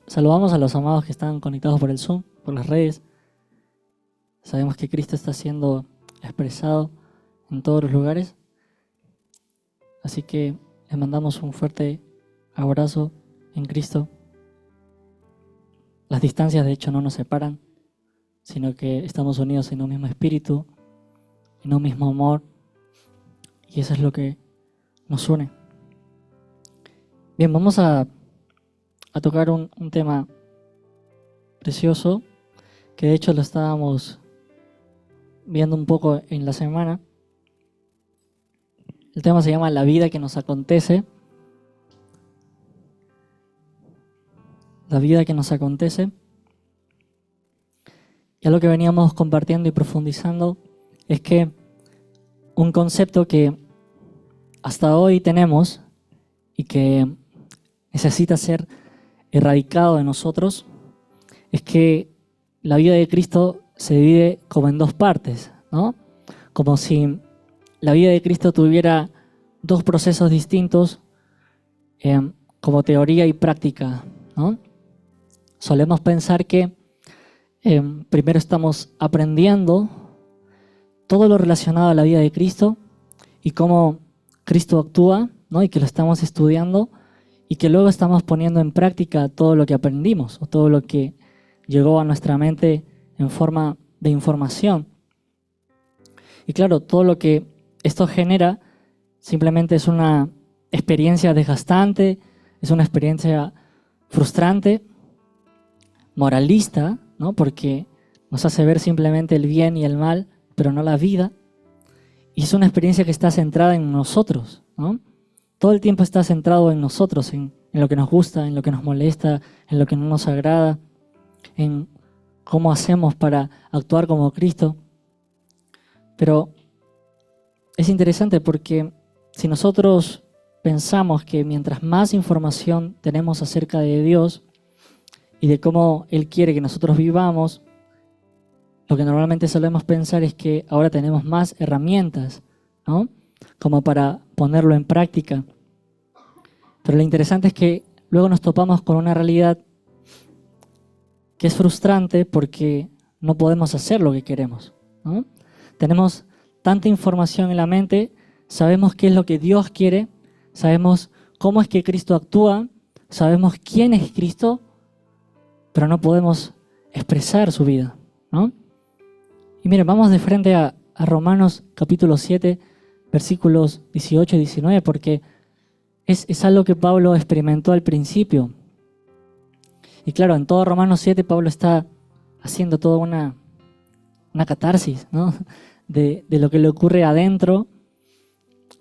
Saludamos a los amados que están conectados por el Zoom, por las redes. Sabemos que Cristo está siendo expresado en todos los lugares. Así que les mandamos un fuerte abrazo en Cristo. Las distancias de hecho no nos separan, sino que estamos unidos en un mismo espíritu, en un mismo amor. Y eso es lo que nos une. Bien, vamos a tocar un tema precioso, que de hecho lo estábamos viendo un poco en la semana. El tema se llama La vida que nos acontece. La vida que nos acontece. Ya lo que veníamos compartiendo y profundizando es que un concepto que hasta hoy tenemos y que necesita ser erradicado de nosotros es que la vida de Cristo se divide como en dos partes, ¿no? Como si la vida de Cristo tuviera dos procesos distintos, como teoría y práctica, ¿no? Solemos pensar que primero estamos aprendiendo todo lo relacionado a la vida de Cristo y cómo Cristo actúa, ¿no? Y que lo estamos estudiando y que luego estamos poniendo en práctica todo lo que aprendimos o todo lo que llegó a nuestra mente en forma de información. Y claro, todo lo que esto genera simplemente es una experiencia desgastante, es una experiencia frustrante, moralista, ¿no? Porque nos hace ver simplemente el bien y el mal, pero no la vida. Y es una experiencia que está centrada en nosotros, ¿no? Todo el tiempo está centrado en nosotros, en lo que nos gusta, en lo que nos molesta, en lo que no nos agrada, en cómo hacemos para actuar como Cristo. Pero es interesante porque si nosotros pensamos que mientras más información tenemos acerca de Dios y de cómo Él quiere que nosotros vivamos, lo que normalmente solemos pensar es que ahora tenemos más herramientas, ¿no? Como para ponerlo en práctica. Pero lo interesante es que luego nos topamos con una realidad que es frustrante porque no podemos hacer lo que queremos, ¿no? Tenemos tanta información en la mente, sabemos qué es lo que Dios quiere, sabemos cómo es que Cristo actúa, sabemos quién es Cristo, pero no podemos expresar su vida, ¿no? Y miren, vamos de frente a Romanos capítulo 7, versículos 18 y 19, porque es algo que Pablo experimentó al principio. Y claro, en todo Romanos 7 Pablo está haciendo toda una catarsis, ¿no? de lo que le ocurre adentro.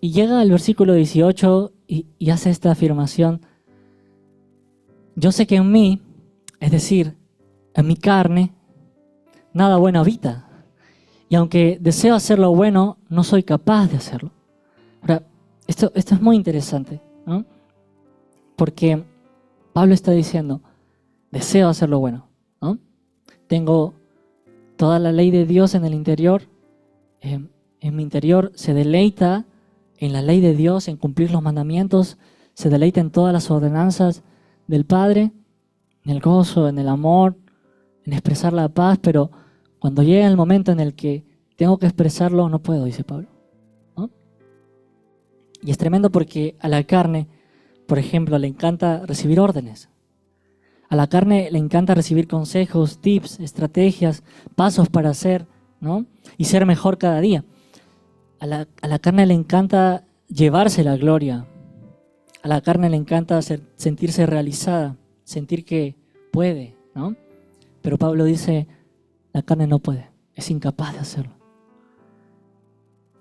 Y llega al versículo 18 y hace esta afirmación: yo sé que en mí, es decir, en mi carne, nada bueno habita. Y aunque deseo hacer lo bueno, no soy capaz de hacerlo. Ahora, esto es muy interesante, ¿no? Porque Pablo está diciendo, deseo hacer lo bueno, ¿no? Tengo toda la ley de Dios en el interior. En mi interior se deleita en la ley de Dios, en cumplir los mandamientos, se deleita en todas las ordenanzas del Padre, en el gozo, en el amor, en expresar la paz, pero cuando llega el momento en el que tengo que expresarlo, no puedo, dice Pablo, ¿no? Y es tremendo porque a la carne, por ejemplo, le encanta recibir órdenes. A la carne le encanta recibir consejos, tips, estrategias, pasos para hacer, ¿no? Y ser mejor cada día. A la carne le encanta llevarse la gloria. A la carne le encanta sentirse realizada, sentir que puede, ¿no? Pero Pablo dice, la carne no puede, es incapaz de hacerlo.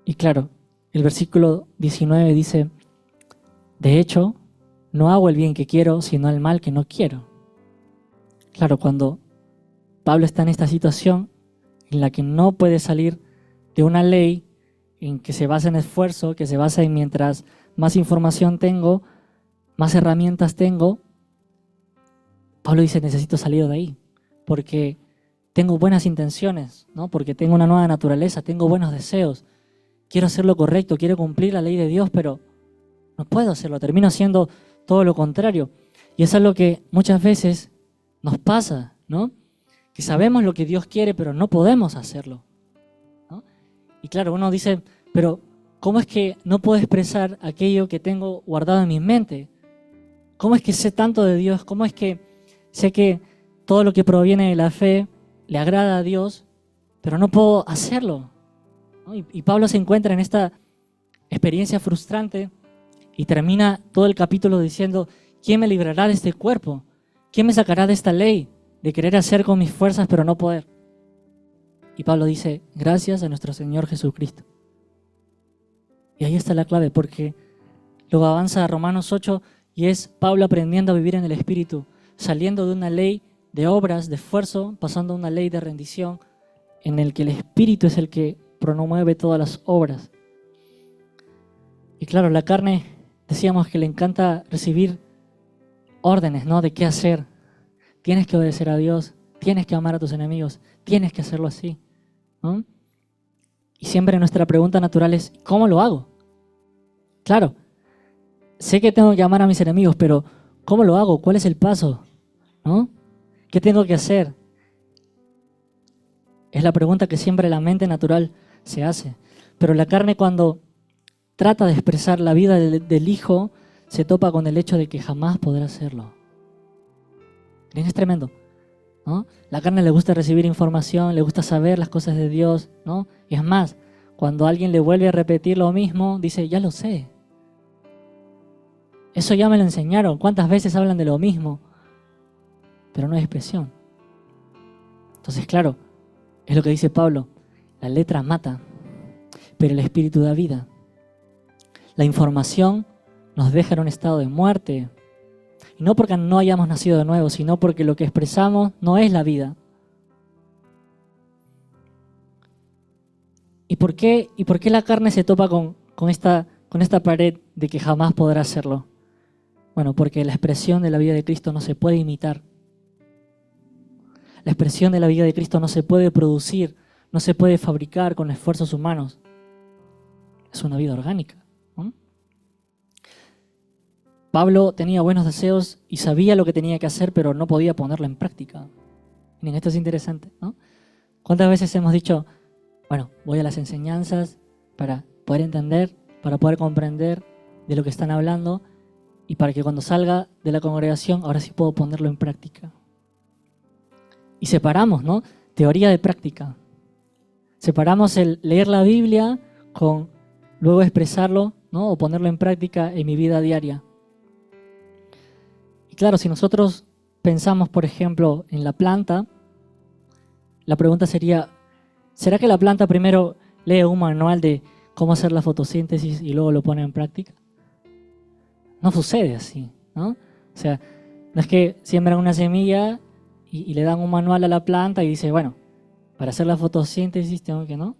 Y claro, el versículo 19 dice, de hecho, no hago el bien que quiero, sino el mal que no quiero. Claro, cuando Pablo está en esta situación en la que no puede salir de una ley en que se basa en esfuerzo, que se basa en mientras más información tengo, más herramientas tengo, Pablo dice, necesito salir de ahí, porque tengo buenas intenciones, ¿no? Porque tengo una nueva naturaleza, tengo buenos deseos, quiero hacer lo correcto, quiero cumplir la ley de Dios, pero no puedo hacerlo, termino haciendo todo lo contrario. Y es algo que muchas veces Nos pasa, ¿no? Que sabemos lo que Dios quiere, pero no podemos hacerlo, ¿no? Y claro, uno dice, pero ¿cómo es que no puedo expresar aquello que tengo guardado en mi mente? ¿Cómo es que sé tanto de Dios? ¿Cómo es que sé que todo lo que proviene de la fe le agrada a Dios, pero no puedo hacerlo, ¿no? Y Pablo se encuentra en esta experiencia frustrante y termina todo el capítulo diciendo, ¿quién me librará de este cuerpo? ¿Quién me sacará de esta ley de querer hacer con mis fuerzas pero no poder? Y Pablo dice, gracias a nuestro Señor Jesucristo. Y ahí está la clave, porque luego avanza a Romanos 8 y es Pablo aprendiendo a vivir en el Espíritu, saliendo de una ley de obras, de esfuerzo, pasando a una ley de rendición, en el que el Espíritu es el que promueve todas las obras. Y claro, la carne, decíamos que le encanta recibir órdenes, ¿no? De qué hacer. Tienes que obedecer a Dios, tienes que amar a tus enemigos, tienes que hacerlo así, ¿no? Y siempre nuestra pregunta natural es, ¿cómo lo hago? Claro, sé que tengo que amar a mis enemigos, pero ¿cómo lo hago? ¿Cuál es el paso? ¿No? ¿Qué tengo que hacer? Es la pregunta que siempre la mente natural se hace. Pero la carne, cuando trata de expresar la vida del Hijo, se topa con el hecho de que jamás podrá hacerlo. Es tremendo, ¿no? La carne le gusta recibir información, le gusta saber las cosas de Dios, ¿no? Y es más, cuando alguien le vuelve a repetir lo mismo, dice, ya lo sé. Eso ya me lo enseñaron. ¿Cuántas veces hablan de lo mismo? Pero no hay expresión. Entonces, claro, es lo que dice Pablo. La letra mata, pero el Espíritu da vida. La información nos deja en un estado de muerte. Y no porque no hayamos nacido de nuevo, sino porque lo que expresamos no es la vida. ¿Y por qué la carne se topa con esta pared de que jamás podrá hacerlo? Bueno, porque la expresión de la vida de Cristo no se puede imitar. La expresión de la vida de Cristo no se puede producir, no se puede fabricar con esfuerzos humanos. Es una vida orgánica, ¿no? Pablo tenía buenos deseos y sabía lo que tenía que hacer, pero no podía ponerlo en práctica. Miren, esto es interesante, ¿no? ¿Cuántas veces hemos dicho, bueno, voy a las enseñanzas para poder entender, para poder comprender de lo que están hablando y para que cuando salga de la congregación, ahora sí puedo ponerlo en práctica? Y separamos, ¿no? Teoría de práctica. Separamos el leer la Biblia con luego expresarlo, ¿no? O ponerlo en práctica en mi vida diaria. Y claro, si nosotros pensamos, por ejemplo, en la planta, la pregunta sería, ¿será que la planta primero lee un manual de cómo hacer la fotosíntesis y luego lo pone en práctica? No sucede así, ¿no? O sea, no es que siembran una semilla y le dan un manual a la planta y dice, bueno, para hacer la fotosíntesis tengo que, ¿no?,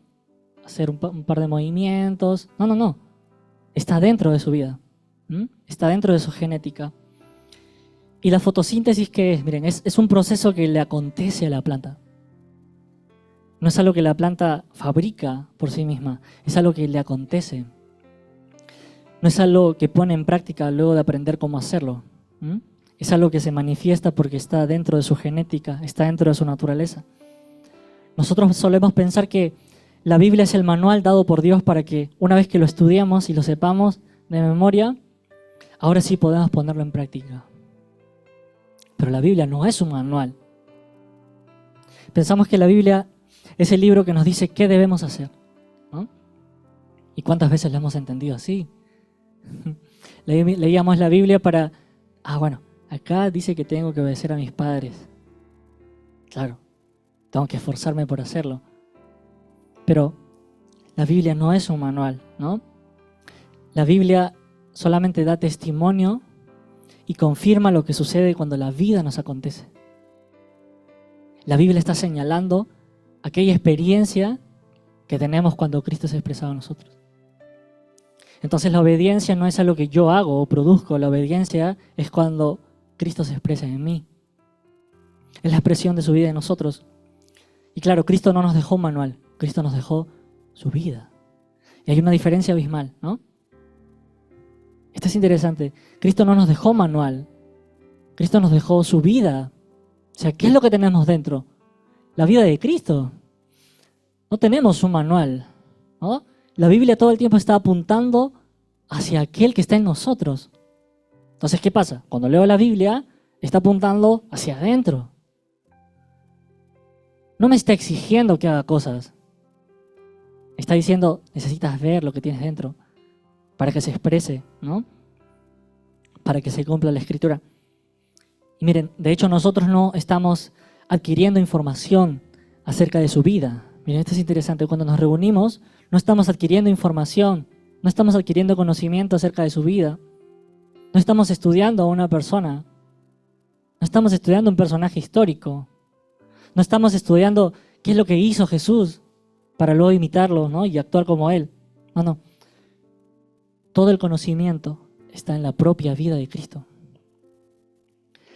hacer un par de movimientos. No. Está dentro de su vida. Está dentro de su genética. ¿Y la fotosíntesis qué es? Miren, es un proceso que le acontece a la planta. No es algo que la planta fabrica por sí misma, es algo que le acontece. No es algo que pone en práctica luego de aprender cómo hacerlo. Es algo que se manifiesta porque está dentro de su genética, está dentro de su naturaleza. Nosotros solemos pensar que la Biblia es el manual dado por Dios para que una vez que lo estudiamos y lo sepamos de memoria, ahora sí podemos ponerlo en práctica. Pero la Biblia no es un manual. Pensamos que la Biblia es el libro que nos dice qué debemos hacer, ¿no? ¿Y cuántas veces lo hemos entendido así? Leíamos la Biblia para, bueno, acá dice que tengo que obedecer a mis padres. Claro, tengo que esforzarme por hacerlo. Pero la Biblia no es un manual, ¿no? La Biblia solamente da testimonio y confirma lo que sucede cuando la vida nos acontece. La Biblia está señalando aquella experiencia que tenemos cuando Cristo se ha expresado a nosotros. Entonces la obediencia no es algo que yo hago o produzco, la obediencia es cuando Cristo se expresa en mí. Es la expresión de su vida en nosotros. Y claro, Cristo no nos dejó un manual, Cristo nos dejó su vida. Y hay una diferencia abismal, ¿no? Esto es interesante. Cristo no nos dejó manual, Cristo nos dejó su vida. sea, ¿qué es lo que tenemos dentro? La vida de Cristo. No tenemos un manual, ¿no? La Biblia todo el tiempo está apuntando hacia aquel que está en nosotros. Entonces, ¿qué pasa? Cuando leo la Biblia, está apuntando hacia adentro. No me está exigiendo que haga cosas. Está diciendo, necesitas ver lo que tienes dentro para que se exprese, ¿no? Para que se cumpla la Escritura. Y miren, de hecho nosotros no estamos adquiriendo información acerca de su vida. Miren, esto es interesante. Cuando nos reunimos, no estamos adquiriendo información, no estamos adquiriendo conocimiento acerca de su vida. No estamos estudiando a una persona. No estamos estudiando un personaje histórico. No estamos estudiando qué es lo que hizo Jesús para luego imitarlo, ¿no? Y actuar como Él. No. Todo el conocimiento está en la propia vida de Cristo.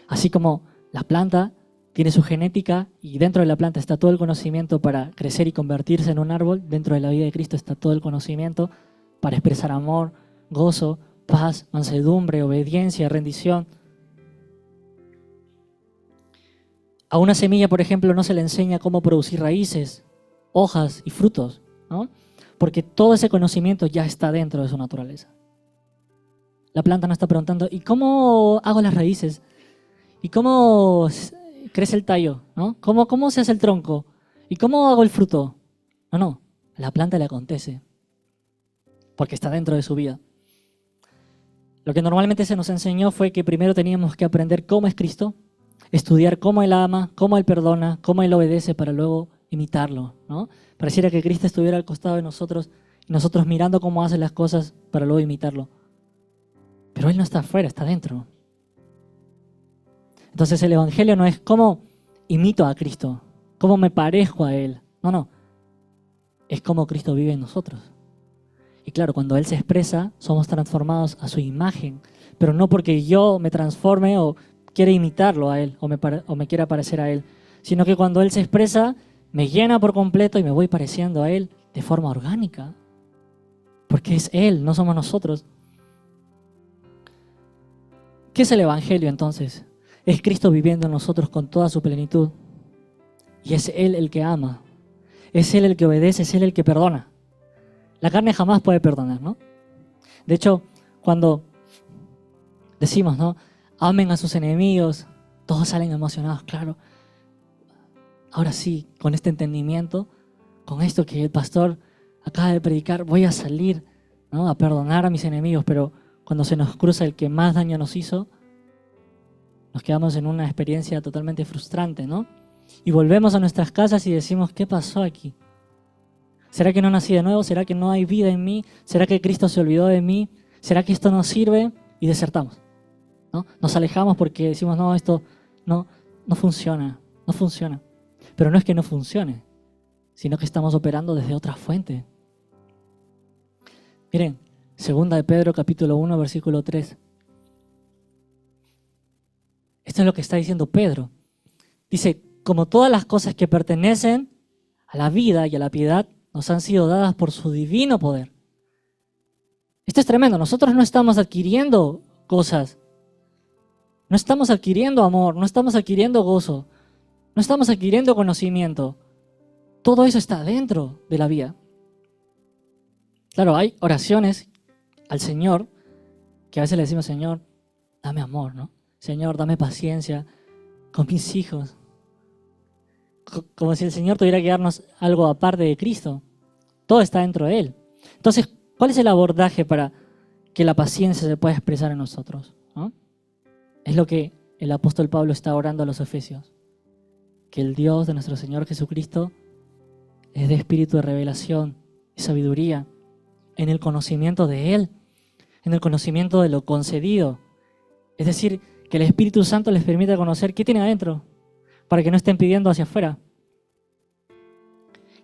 Así como la planta tiene su genética y dentro de la planta está todo el conocimiento para crecer y convertirse en un árbol, dentro de la vida de Cristo está todo el conocimiento para expresar amor, gozo, paz, mansedumbre, obediencia, rendición. A una semilla, por ejemplo, no se le enseña cómo producir raíces, hojas y frutos, ¿no? Porque todo ese conocimiento ya está dentro de su naturaleza. La planta no está preguntando, ¿y cómo hago las raíces? ¿Y cómo crece el tallo? ¿No? ¿Cómo se hace el tronco? ¿Y cómo hago el fruto? No, a la planta le acontece, porque está dentro de su vida. Lo que normalmente se nos enseñó fue que primero teníamos que aprender cómo es Cristo, estudiar cómo Él ama, cómo Él perdona, cómo Él obedece para luego imitarlo, ¿no? Pareciera que Cristo estuviera al costado de nosotros y nosotros mirando cómo hace las cosas para luego imitarlo. Pero Él no está afuera, está dentro. Entonces el Evangelio no es cómo imito a Cristo, cómo me parezco a Él. No. Es cómo Cristo vive en nosotros. Y claro, cuando Él se expresa, somos transformados a su imagen. Pero no porque yo me transforme o quiera imitarlo a Él o me quiera parecer a Él. Sino que cuando Él se expresa, me llena por completo y me voy pareciendo a Él de forma orgánica. Porque es Él, no somos nosotros. ¿Qué es el Evangelio entonces? Es Cristo viviendo en nosotros con toda su plenitud. Y es Él el que ama. Es Él el que obedece, es Él el que perdona. La carne jamás puede perdonar, ¿no? De hecho, cuando decimos, ¿no? Amen a sus enemigos, todos salen emocionados, claro. Ahora sí, con este entendimiento, con esto que el pastor acaba de predicar, voy a salir, ¿no? A perdonar a mis enemigos, pero cuando se nos cruza el que más daño nos hizo, nos quedamos en una experiencia totalmente frustrante, ¿no? Y volvemos a nuestras casas y decimos, ¿qué pasó aquí? ¿Será que no nací de nuevo? ¿Será que no hay vida en mí? ¿Será que Cristo se olvidó de mí? ¿Será que esto no sirve? Y desertamos, ¿no? Nos alejamos porque decimos, no, esto no funciona, no funciona. Pero no es que no funcione, sino que estamos operando desde otra fuente. Miren, 2 de Pedro capítulo 1, versículo 3. Esto es lo que está diciendo Pedro. Dice, como todas las cosas que pertenecen a la vida y a la piedad nos han sido dadas por su divino poder. Esto es tremendo. Nosotros no estamos adquiriendo cosas. No estamos adquiriendo amor, no estamos adquiriendo gozo, no estamos adquiriendo conocimiento. Todo eso está dentro de la vida. Claro, hay oraciones al Señor que a veces le decimos, Señor, dame amor, ¿no? Señor, dame paciencia con mis hijos. Como si el Señor tuviera que darnos algo aparte de Cristo. Todo está dentro de Él. Entonces, ¿cuál es el abordaje para que la paciencia se pueda expresar en nosotros? ¿No? Es lo que el apóstol Pablo está orando a los Efesios. Que el Dios de nuestro Señor Jesucristo les dé espíritu de revelación y sabiduría en el conocimiento de Él, en el conocimiento de lo concedido. Es decir, que el Espíritu Santo les permita conocer qué tiene adentro, para que no estén pidiendo hacia afuera.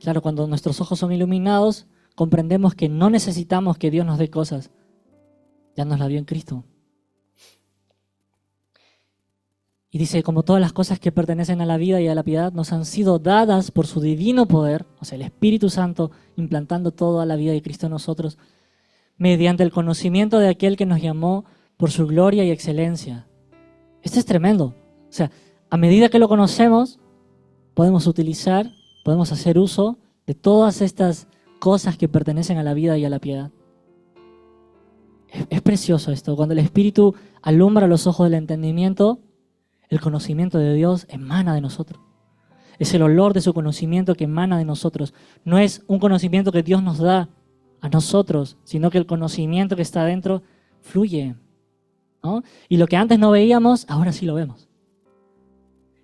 Claro, cuando nuestros ojos son iluminados, comprendemos que no necesitamos que Dios nos dé cosas. Ya nos la dio en Cristo. Y dice, como todas las cosas que pertenecen a la vida y a la piedad nos han sido dadas por su divino poder, o sea, el Espíritu Santo implantando toda la vida de Cristo en nosotros, mediante el conocimiento de aquel que nos llamó por su gloria y excelencia. Esto es tremendo. O sea, a medida que lo conocemos, podemos hacer uso de todas estas cosas que pertenecen a la vida y a la piedad. Es precioso esto. Cuando el Espíritu alumbra los ojos del entendimiento, el conocimiento de Dios emana de nosotros. Es el olor de su conocimiento que emana de nosotros. No es un conocimiento que Dios nos da a nosotros, sino que el conocimiento que está dentro fluye, ¿no? Y lo que antes no veíamos, ahora sí lo vemos.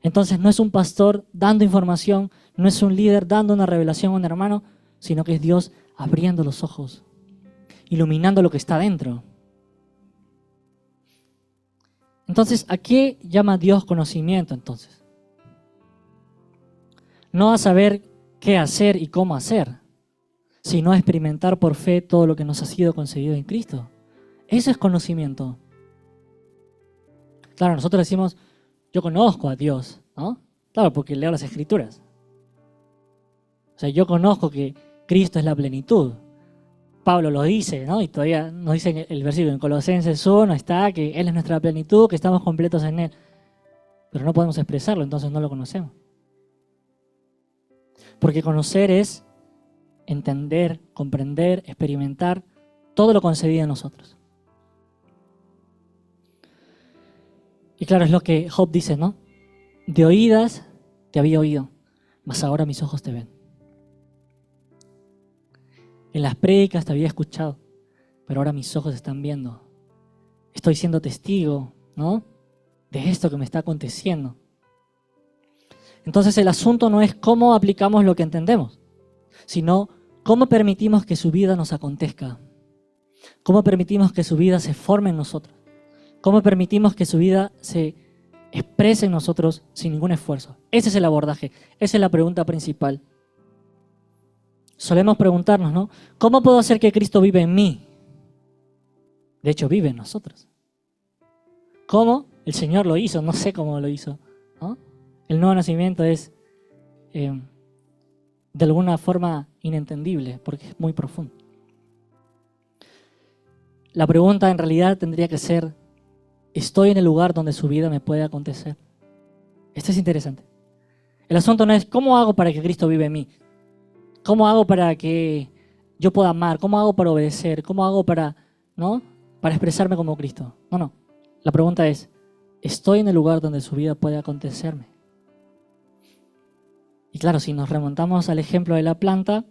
Entonces no es un pastor dando información, no es un líder dando una revelación a un hermano, sino que es Dios abriendo los ojos, iluminando lo que está dentro. Entonces, ¿a qué llama Dios conocimiento entonces? No a saber qué hacer y cómo hacer, sino a experimentar por fe todo lo que nos ha sido concedido en Cristo. Eso es conocimiento. Claro, nosotros decimos, yo conozco a Dios, ¿no? Claro, porque leo las Escrituras. O sea, yo conozco que Cristo es la plenitud. Pablo lo dice, ¿no? Y todavía nos dice el versículo en Colosenses 1, está que Él es nuestra plenitud, que estamos completos en Él. Pero no podemos expresarlo, entonces no lo conocemos. Porque conocer es entender, comprender, experimentar todo lo concedido en nosotros. Y claro, es lo que Job dice, ¿no? De oídas te había oído, mas ahora mis ojos te ven. En las prédicas te había escuchado, pero ahora mis ojos están viendo. Estoy siendo testigo, ¿no? De esto que me está aconteciendo. Entonces el asunto no es cómo aplicamos lo que entendemos, sino cómo permitimos que su vida nos acontezca. Cómo permitimos que su vida se forme en nosotros. Cómo permitimos que su vida se exprese en nosotros sin ningún esfuerzo. Ese es el abordaje, esa es la pregunta principal. Solemos preguntarnos, ¿no? ¿Cómo puedo hacer que Cristo viva en mí? De hecho, vive en nosotros. ¿Cómo? El Señor lo hizo, no sé cómo lo hizo, ¿no? El nuevo nacimiento es de alguna forma inentendible porque es muy profundo. La pregunta en realidad tendría que ser, ¿estoy en el lugar donde su vida me puede acontecer? Esto es interesante. El asunto no es ¿cómo hago para que Cristo viva en mí? ¿Cómo hago para que yo pueda amar? ¿Cómo hago para obedecer? ¿Cómo hago para, ¿no? Para expresarme como Cristo? No. La pregunta es, ¿estoy en el lugar donde su vida puede acontecerme? Y claro, si nos remontamos al ejemplo de la planta,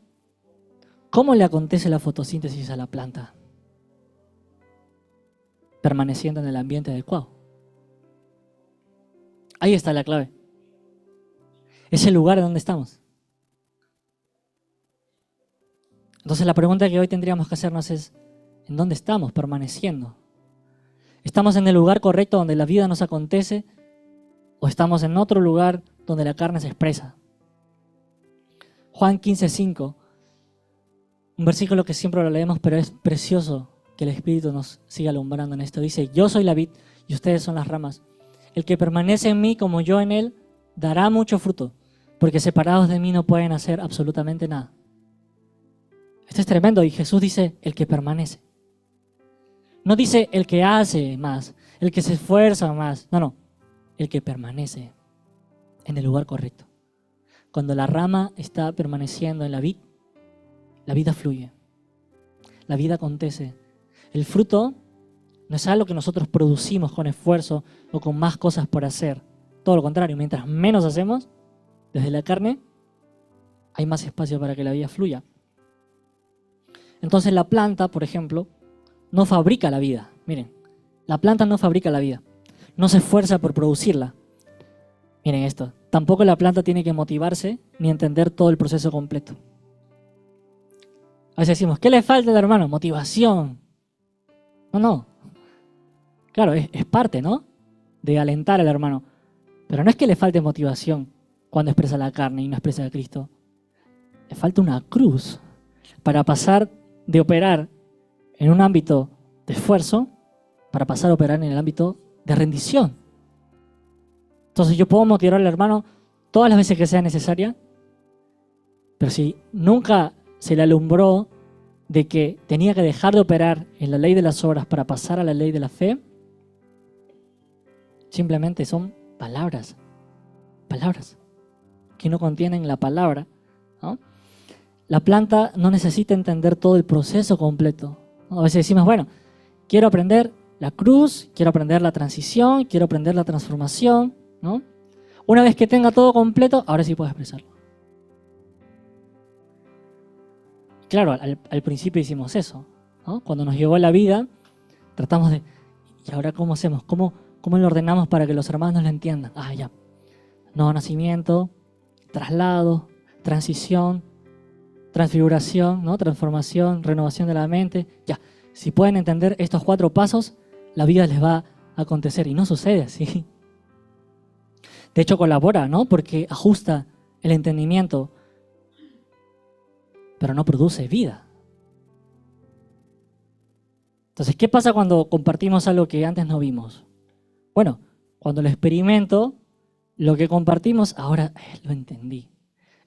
¿cómo le acontece la fotosíntesis a la planta? Permaneciendo en el ambiente adecuado. Ahí está la clave. Es el lugar donde estamos. Entonces la pregunta que hoy tendríamos que hacernos es, ¿en dónde estamos permaneciendo? ¿Estamos en el lugar correcto donde la vida nos acontece o estamos en otro lugar donde la carne se expresa? Juan 15:5, un versículo que siempre lo leemos, pero es precioso que el Espíritu nos siga alumbrando en esto. Dice, yo soy la vid y ustedes son las ramas. El que permanece en mí como yo en él, dará mucho fruto, porque separados de mí no pueden hacer absolutamente nada. Esto es tremendo y Jesús dice, el que permanece. No dice el que hace más, el que se esfuerza más. No, el que permanece en el lugar correcto. Cuando la rama está permaneciendo en la vid, la vida fluye, la vida acontece. El fruto no es algo que nosotros producimos con esfuerzo o con más cosas por hacer. Todo lo contrario, mientras menos hacemos, desde la carne, hay más espacio para que la vida fluya. Entonces la planta, por ejemplo, no fabrica la vida. Miren, la planta no fabrica la vida, no se esfuerza por producirla. Miren esto, tampoco la planta tiene que motivarse ni entender todo el proceso completo. A veces decimos, ¿qué le falta al hermano? Motivación. No. Claro, es parte, ¿no? De alentar al hermano. Pero no es que le falte motivación cuando expresa la carne y no expresa a Cristo. Le falta una cruz para pasar de operar en un ámbito de esfuerzo para pasar a operar en el ámbito de rendición. Entonces yo puedo motivar al hermano todas las veces que sea necesaria, pero si nunca se le alumbró de que tenía que dejar de operar en la ley de las obras para pasar a la ley de la fe, simplemente son palabras, palabras, que no contienen la palabra, ¿no? La planta no necesita entender todo el proceso completo, ¿no? A veces decimos, bueno, quiero aprender la cruz, quiero aprender la transición, quiero aprender la transformación, ¿no? Una vez que tenga todo completo, ahora sí puedo expresarlo. Claro, al principio hicimos eso, ¿no? Cuando nos llegó la vida, tratamos de, ¿y ahora cómo hacemos? ¿Cómo lo ordenamos para que los hermanos lo entiendan? Ah, ya. Nuevo nacimiento, traslado, transición, transfiguración, ¿no? Transformación, renovación de la mente. Ya, si pueden entender estos 4 pasos, la vida les va a acontecer. Y no sucede así. De hecho, colabora, ¿no? Porque ajusta el entendimiento, pero no produce vida. Entonces, ¿qué pasa cuando compartimos algo que antes no vimos? Bueno, cuando lo experimento, lo que compartimos, ahora lo entendí.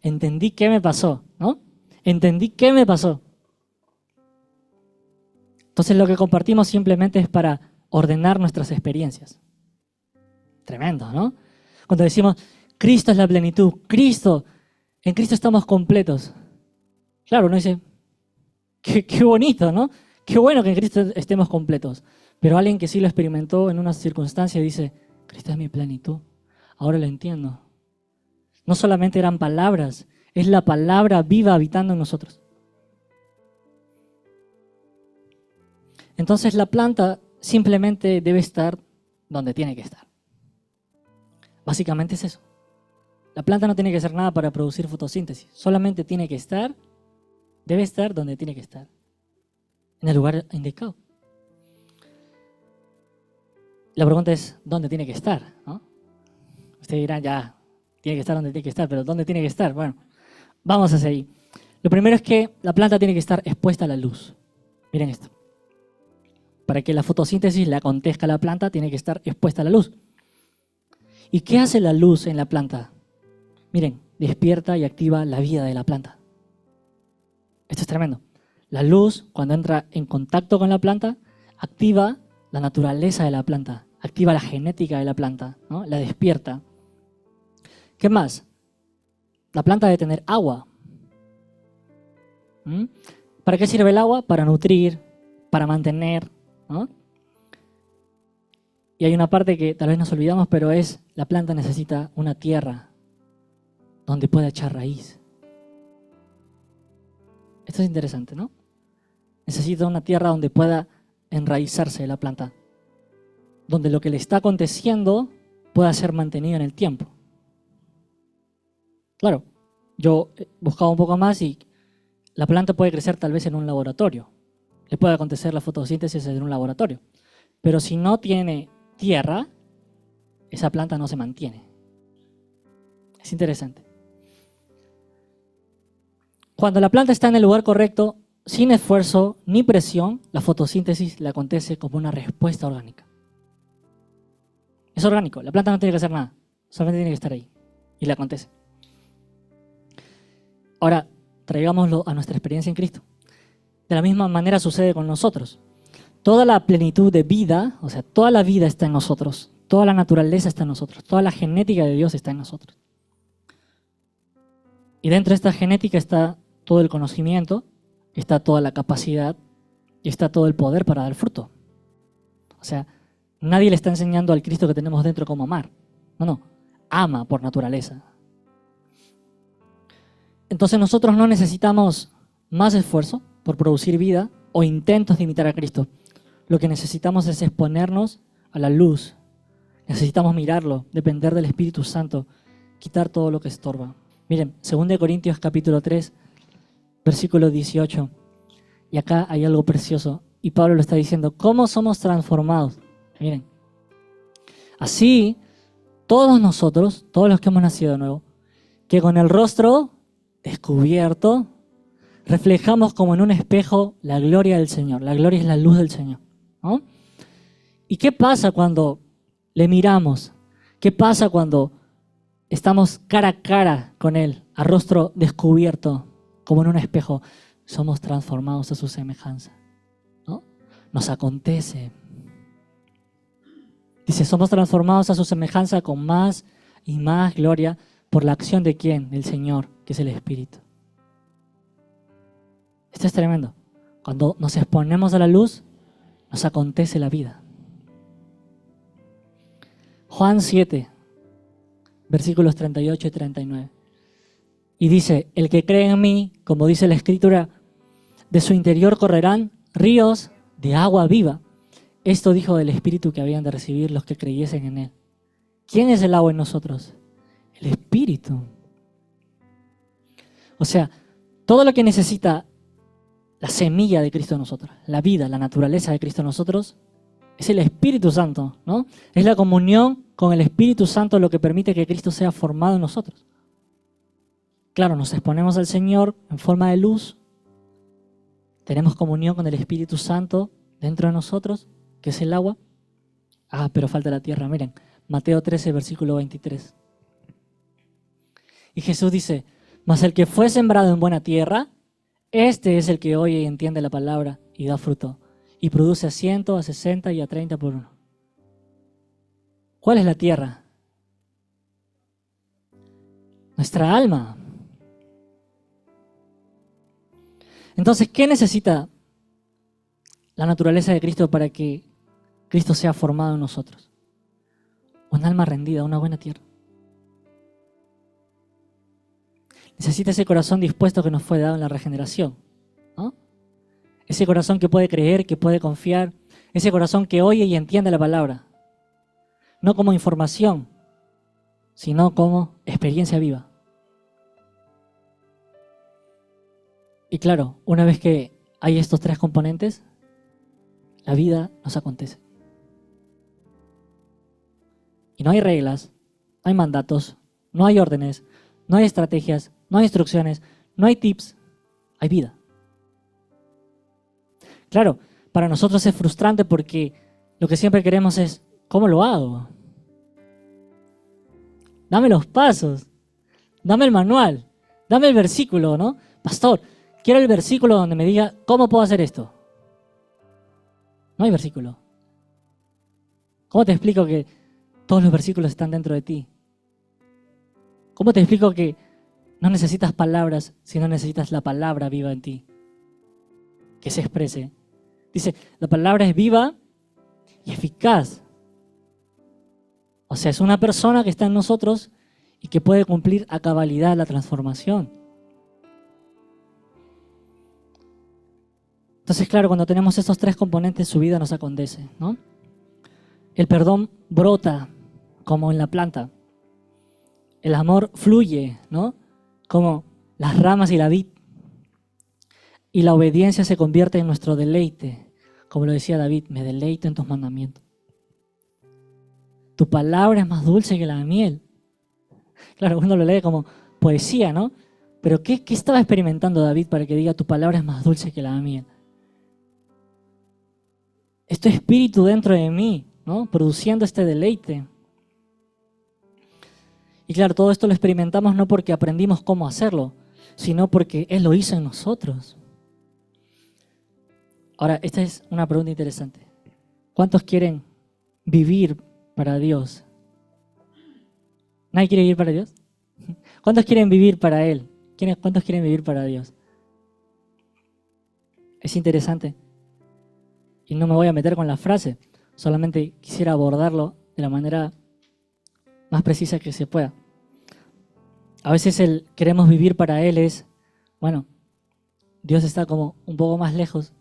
Entendí qué me pasó, ¿no? Entendí qué me pasó. Entonces, lo que compartimos simplemente es para ordenar nuestras experiencias. Tremendo, ¿no? Cuando decimos, Cristo es la plenitud, en Cristo estamos completos. Claro, uno dice, qué bonito, ¿no? Qué bueno que en Cristo estemos completos. Pero alguien que sí lo experimentó en una circunstancia dice, Cristo es mi plenitud. Ahora lo entiendo. No solamente eran palabras, es la palabra viva habitando en nosotros. Entonces la planta simplemente debe estar donde tiene que estar. Básicamente es eso. La planta no tiene que hacer nada para producir fotosíntesis. Solamente tiene que estar, debe estar donde tiene que estar. En el lugar indicado. La pregunta es, ¿dónde tiene que estar? ¿No? Ustedes dirán, ya, tiene que estar donde tiene que estar, pero ¿dónde tiene que estar? Bueno, vamos hacia ahí. Lo primero es que la planta tiene que estar expuesta a la luz. Miren esto. Para que la fotosíntesis le acontezca a la planta, tiene que estar expuesta a la luz. ¿Y qué hace la luz en la planta? Miren, despierta y activa la vida de la planta. Esto es tremendo. La luz, cuando entra en contacto con la planta, activa la naturaleza de la planta, activa la genética de la planta, ¿no? La despierta. ¿Qué más? La planta debe tener agua. ¿Para qué sirve el agua? Para nutrir, para mantener, ¿no? Y hay una parte que tal vez nos olvidamos, pero es la planta necesita una tierra donde pueda echar raíz. Esto es interesante, ¿no? Necesita una tierra donde pueda enraizarse la planta, donde lo que le está aconteciendo pueda ser mantenido en el tiempo. Claro, yo he buscado un poco más y la planta puede crecer tal vez en un laboratorio. Le puede acontecer la fotosíntesis en un laboratorio. Pero si no tiene tierra, esa planta no se mantiene. Es interesante. Cuando la planta está en el lugar correcto, sin esfuerzo ni presión, la fotosíntesis le acontece como una respuesta orgánica. Es orgánico, la planta no tiene que hacer nada, solamente tiene que estar ahí y le acontece. Ahora, traigámoslo a nuestra experiencia en Cristo. De la misma manera sucede con nosotros. Toda la plenitud de vida, o sea, toda la vida está en nosotros, toda la naturaleza está en nosotros, toda la genética de Dios está en nosotros. Y dentro de esta genética está todo el conocimiento, está toda la capacidad y está todo el poder para dar fruto. O sea, nadie le está enseñando al Cristo que tenemos dentro cómo amar. No, ama por naturaleza. Entonces nosotros no necesitamos más esfuerzo por producir vida o intentos de imitar a Cristo. Lo que necesitamos es exponernos a la luz. Necesitamos mirarlo, depender del Espíritu Santo, quitar todo lo que estorba. Miren, 2 Corintios capítulo 3, versículo 18. Y acá hay algo precioso. Y Pablo lo está diciendo. ¿Cómo somos transformados? Miren. Así, todos nosotros, todos los que hemos nacido de nuevo, que con el rostro descubierto, reflejamos como en un espejo la gloria del Señor. La gloria es la luz del Señor, ¿no? ¿Y qué pasa cuando le miramos? ¿Qué pasa cuando estamos cara a cara con Él, a rostro descubierto, como en un espejo? Somos transformados a su semejanza, ¿no? Nos acontece. Dice, somos transformados a su semejanza con más y más gloria por la acción de ¿quién? Del Señor, que es el Espíritu. Esto es tremendo. Cuando nos exponemos a la luz, nos acontece la vida. Juan 7, versículos 38 y 39. Y dice, el que cree en mí, como dice la Escritura, de su interior correrán ríos de agua viva. Esto dijo del Espíritu que habían de recibir los que creyesen en él. ¿Quién es el agua en nosotros? El Espíritu. O sea, todo lo que necesita la semilla de Cristo en nosotros, la vida, la naturaleza de Cristo en nosotros, es el Espíritu Santo, ¿no? Es la comunión con el Espíritu Santo lo que permite que Cristo sea formado en nosotros. Claro, nos exponemos al Señor en forma de luz, tenemos comunión con el Espíritu Santo dentro de nosotros, que es el agua. Pero falta la tierra, miren, Mateo 13, versículo 23. Y Jesús dice, mas el que fue sembrado en buena tierra, este es el que oye y entiende la palabra y da fruto, y produce a 100, a 60 y a 30 por uno. ¿Cuál es la tierra? Nuestra alma. Entonces, ¿qué necesita la naturaleza de Cristo para que Cristo sea formado en nosotros? Un alma rendida, una buena tierra. Necesita ese corazón dispuesto que nos fue dado en la regeneración, ¿no? Ese corazón que puede creer, que puede confiar, ese corazón que oye y entiende la palabra. No como información, sino como experiencia viva. Y claro, una vez que hay estos tres componentes, la vida nos acontece. Y no hay reglas, no hay mandatos, no hay órdenes, no hay estrategias, no hay instrucciones, no hay tips, hay vida. Claro, para nosotros es frustrante porque lo que siempre queremos es, ¿cómo lo hago? Dame los pasos, dame el manual, dame el versículo, ¿no? Pastor, quiero el versículo donde me diga, ¿cómo puedo hacer esto? No hay versículo. ¿Cómo te explico que todos los versículos están dentro de ti? ¿Cómo te explico que no necesitas palabras, sino necesitas la palabra viva en ti? Que se exprese. Dice, la palabra es viva y eficaz. O sea, es una persona que está en nosotros y que puede cumplir a cabalidad la transformación. Entonces, claro, cuando tenemos estos tres componentes, su vida nos acontece, ¿no? El perdón brota como en la planta. El amor fluye, ¿no? Como las ramas y la vid. Y la obediencia se convierte en nuestro deleite. Como lo decía David, me deleito en tus mandamientos. Tu palabra es más dulce que la miel. Claro, uno lo lee como poesía, ¿no? Pero ¿qué estaba experimentando David para que diga tu palabra es más dulce que la miel? Es tu espíritu dentro de mí, ¿no? Produciendo este deleite. Y claro, todo esto lo experimentamos no porque aprendimos cómo hacerlo, sino porque Él lo hizo en nosotros. Ahora, esta es una pregunta interesante. ¿Cuántos quieren vivir para Dios? ¿Nadie quiere vivir para Dios? ¿Cuántos quieren vivir para Él? ¿Cuántos quieren vivir para Dios? Es interesante. Y no me voy a meter con la frase, solamente quisiera abordarlo de la manera más precisa que se pueda. A veces el queremos vivir para Él es, bueno, Dios está como un poco más lejos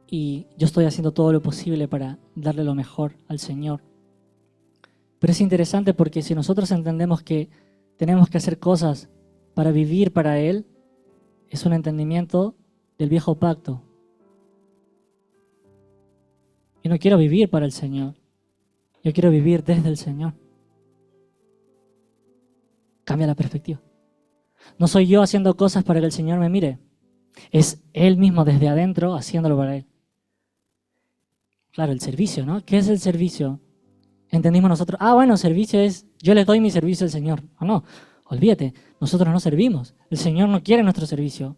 y yo estoy haciendo todo lo posible para darle lo mejor al Señor. Pero es interesante porque si nosotros entendemos que tenemos que hacer cosas para vivir para Él, es un entendimiento del viejo pacto. Yo no quiero vivir para el Señor. Yo quiero vivir desde el Señor. Cambia la perspectiva. No soy yo haciendo cosas para que el Señor me mire. Es Él mismo desde adentro haciéndolo para Él. Claro, el servicio, ¿no? ¿Qué es el servicio? Entendimos nosotros, bueno, servicio es, yo le doy mi servicio al Señor. No, olvídate, nosotros no servimos. El Señor no quiere nuestro servicio.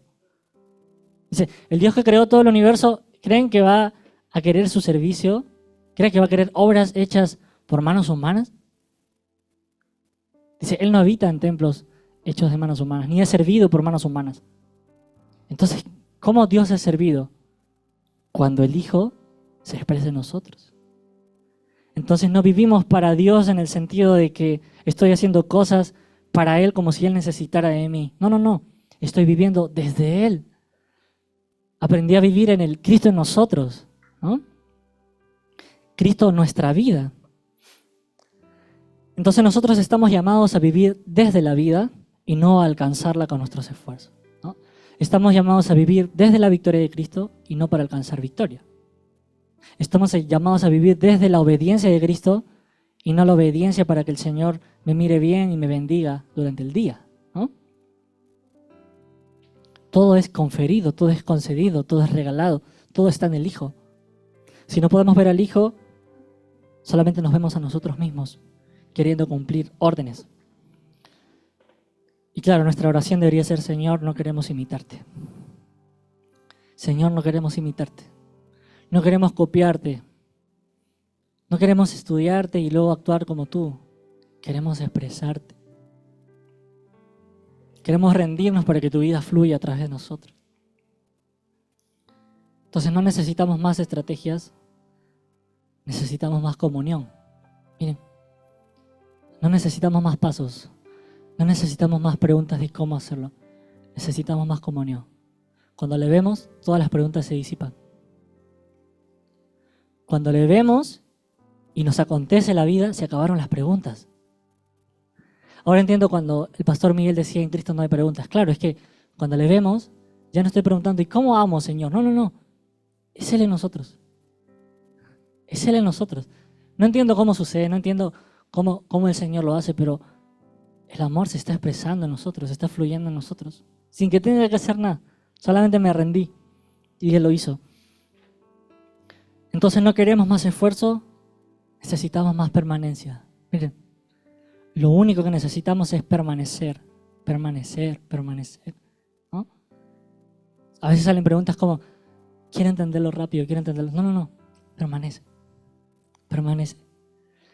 Dice, el Dios que creó todo el universo, ¿creen que va a querer su servicio? ¿Creen que va a querer obras hechas por manos humanas? Dice, Él no habita en templos hechos de manos humanas, ni es servido por manos humanas. Entonces, ¿cómo Dios es servido? Cuando el Hijo se expresa en nosotros. Entonces no vivimos para Dios en el sentido de que estoy haciendo cosas para Él como si Él necesitara de mí. No, no, no. Estoy viviendo desde Él. Aprendí a vivir en el Cristo en nosotros, ¿no? Cristo nuestra vida. Entonces nosotros estamos llamados a vivir desde la vida y no a alcanzarla con nuestros esfuerzos, ¿no? Estamos llamados a vivir desde la victoria de Cristo y no para alcanzar victoria. Estamos llamados a vivir desde la obediencia de Cristo y no la obediencia para que el Señor me mire bien y me bendiga durante el día, ¿no? Todo es conferido, todo es concedido, todo es regalado, todo está en el Hijo. Si no podemos ver al Hijo, solamente nos vemos a nosotros mismos, queriendo cumplir órdenes. Y claro, nuestra oración debería ser, Señor, no queremos imitarte. Señor, no queremos imitarte. No queremos copiarte. No queremos estudiarte y luego actuar como tú. Queremos expresarte. Queremos rendirnos para que tu vida fluya a través de nosotros. Entonces no necesitamos más estrategias, necesitamos más comunión. Miren, no necesitamos más pasos, no necesitamos más preguntas de cómo hacerlo. Necesitamos más comunión. Cuando le vemos, todas las preguntas se disipan. Cuando le vemos y nos acontece la vida, se acabaron las preguntas. Ahora entiendo cuando el pastor Miguel decía, en Cristo no hay preguntas. Claro, es que cuando le vemos, ya no estoy preguntando, ¿y cómo amo, Señor? No, no, no. Es Él en nosotros. Es Él en nosotros. No entiendo cómo sucede, no entiendo cómo el Señor lo hace, pero el amor se está expresando en nosotros, se está fluyendo en nosotros. Sin que tenga que hacer nada. Solamente me rendí y Él lo hizo. Entonces no queremos más esfuerzo, necesitamos más permanencia. Miren, lo único que necesitamos es permanecer, permanecer, permanecer, ¿no? A veces salen preguntas como, quiero entenderlo rápido, quiero entenderlo. No, no, no, permanece, permanece.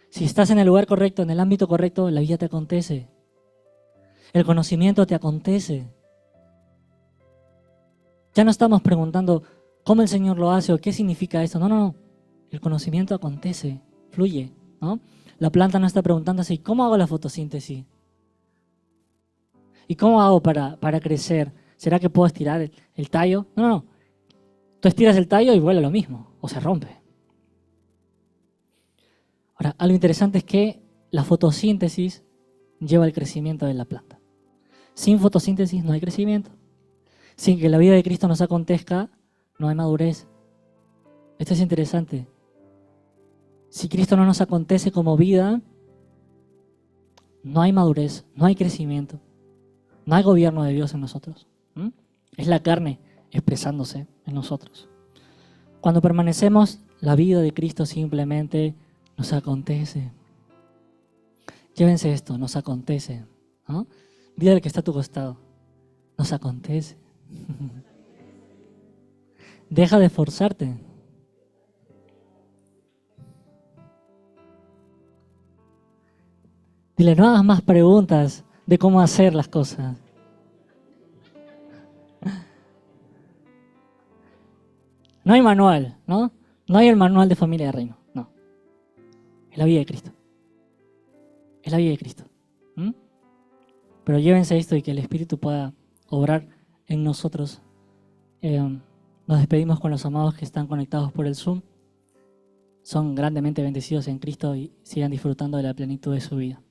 Si estás en el lugar correcto, en el ámbito correcto, la vida te acontece. El conocimiento te acontece. Ya no estamos preguntando cómo el Señor lo hace o qué significa esto. No, no, no. El conocimiento acontece, fluye, ¿no? La planta no está preguntando así, ¿cómo hago la fotosíntesis? ¿Y cómo hago para crecer? ¿Será que puedo estirar el tallo? No, no, no. Tú estiras el tallo y vuela lo mismo, o se rompe. Ahora, algo interesante es que la fotosíntesis lleva al crecimiento de la planta. Sin fotosíntesis no hay crecimiento. Sin que la vida de Cristo nos acontezca, no hay madurez. Esto es interesante. Si Cristo no nos acontece como vida, no hay madurez, no hay crecimiento, no hay gobierno de Dios en nosotros. Es la carne expresándose en nosotros. Cuando permanecemos, la vida de Cristo simplemente nos acontece. Llévense esto, nos acontece, ¿no? Dile al que está a tu costado, nos acontece. Deja de esforzarte. Dile, no hagas más preguntas de cómo hacer las cosas. No hay manual, ¿no? No hay el manual de familia de reino, no. Es la vida de Cristo. Es la vida de Cristo. Pero llévense esto y que el Espíritu pueda obrar en nosotros. Nos despedimos con los amados que están conectados por el Zoom. Son grandemente bendecidos en Cristo y sigan disfrutando de la plenitud de su vida.